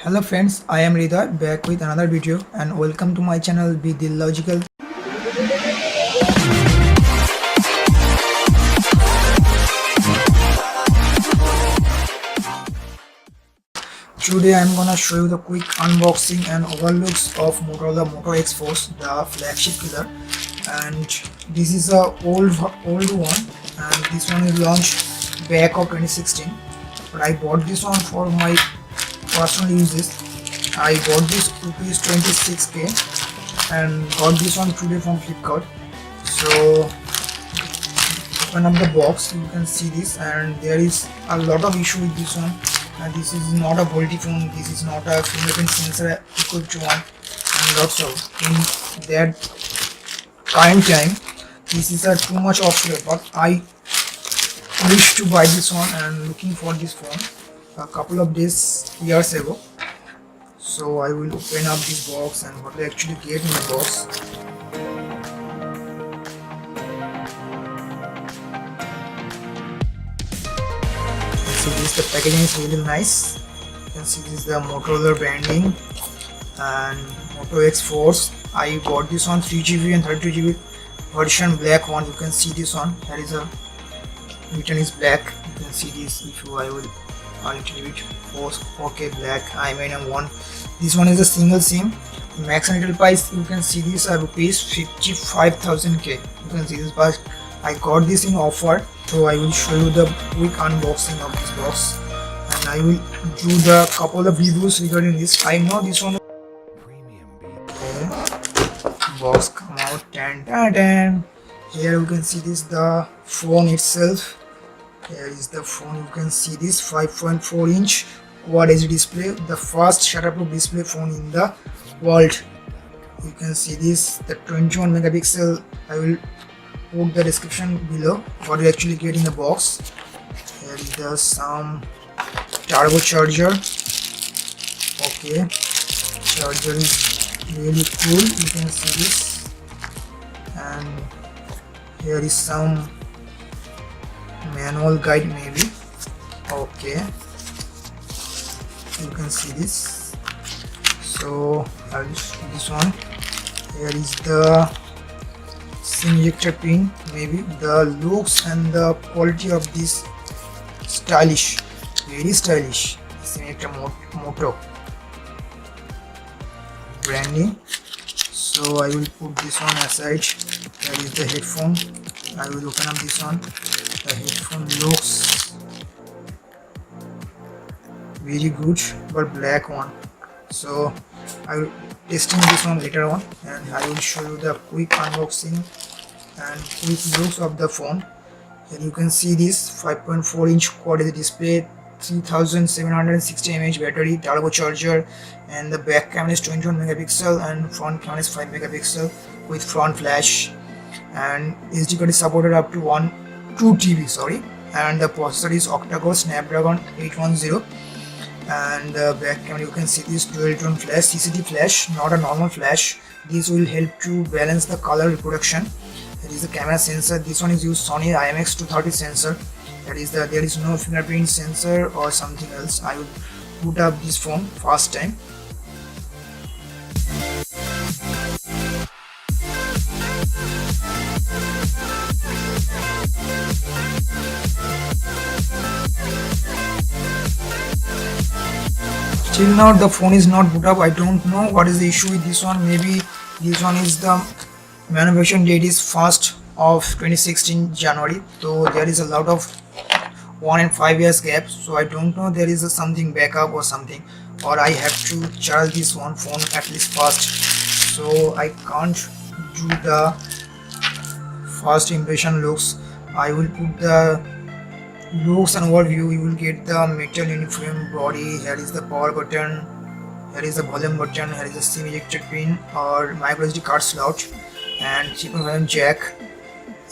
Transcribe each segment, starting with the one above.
Hello friends, I am Rida back with another video and welcome to my channel Be The Logical. Today I am gonna show you the quick unboxing and overlooks of Motorola Moto X Force, the flagship killer. And this is a old one, and this one is launched back of 2016. But I bought this one for my personal uses. I bought this rupees 26k and got this one today from Flipkart. So open up the box, you can see this, and there is a lot of issue with this one. And this is not a faulty phone, this is not a fingerprint sensor equipped one, and lots of in that current time this is a too much option. But I wish to buy this one and looking for this phone a couple of years ago. So I will open up this box and what I actually get in the box. So this the packaging is really nice. You can see this is the Motorola branding and Moto X Force. I bought this one 3GB and 32GB version black one. You can see this one. There is a written is black. You can see this. If you I will a little bit force. Okay, black. I mean one. This one is a single SIM. Max and retail price you can see this are rupees 55,000k. You can see this, but I got this in offer. So I will show you the quick unboxing of this box and I will do the couple of reviews regarding this. I know this one. Okay. Box come out. Tan. Here you can see this the phone itself. Here is the phone. You can see this 5.4 inch Quad HD display, the first shutterproof display phone in the world. You can see this the 21 megapixel. I will put the description below what you actually get in the box. Here is the some turbocharger. Okay, charger is really cool. You can see this, and here is some manual guide maybe. Okay, you can see this. So I'll just do this one. Here is the SIM ejector pin. Maybe the looks and the quality of this stylish, very stylish SIM ejector Moto branding. So I will put this one aside. There is the headphone. I will open up this one. The headphone looks very good, but black one. So I will testing this one later on and I will show you the quick unboxing and quick looks of the phone. Here you can see this 5.4 inch Quad HD display, 3760 mAh battery, turbocharger, and the back camera is 21 megapixel and front camera is 5 megapixel with front flash, and SD card is supported up to 2 TB, sorry, and the processor is octa-core Snapdragon 810. And back camera you can see this dual tone flash, CCD flash, not a normal flash. This will help to balance the color reproduction. There is the camera sensor. This one is used Sony IMX230 sensor. There is no fingerprint sensor or something else. I will boot up this phone first time. Till now the phone is not boot up. I don't know what is the issue with this one. Maybe this one is the manufacturing date is 1st of 2016 January, so there is a lot of 1 and 5 years gap. So I don't know, there is something backup or something, or I have to charge this one phone at least first. So I can't do the first impression looks. I will put the looks and overview. You will get the metal uniform body. Here is the power button, here is the volume button, here is the SIM ejector pin or micro SD card slot and 3.5mm jack,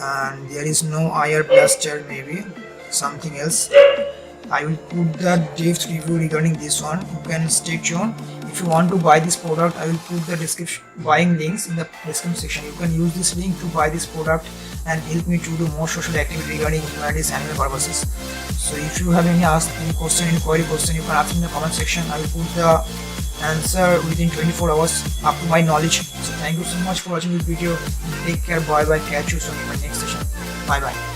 and there is no IR blaster, maybe something else. I will put the depth review regarding this one. You can stay tuned. If you want to buy this product, I will put the description buying links in the description section. You can use this link to buy this product and help me to do more social activity regarding humanities animal purposes. So if you have any question, inquiry question, you can ask in the comment section. I will put the answer within 24 hours up to my knowledge. So thank you so much for watching this video. Take care. Bye bye. Catch you soon in my next session. Bye bye.